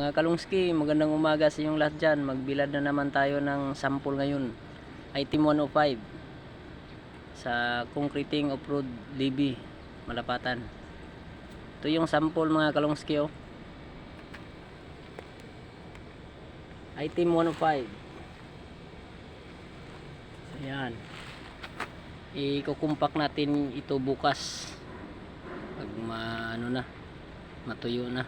Mga kalungski, magandang umaga sa inyong lahat dyan. Magbilad na naman tayo ng sample ngayon. Item 105 sa concreting off-road Libby, Malapatan. Ito yung sample mga kalungski, oh. Item 105. Ayan. Ikukumpak natin ito bukas pag matuyo na.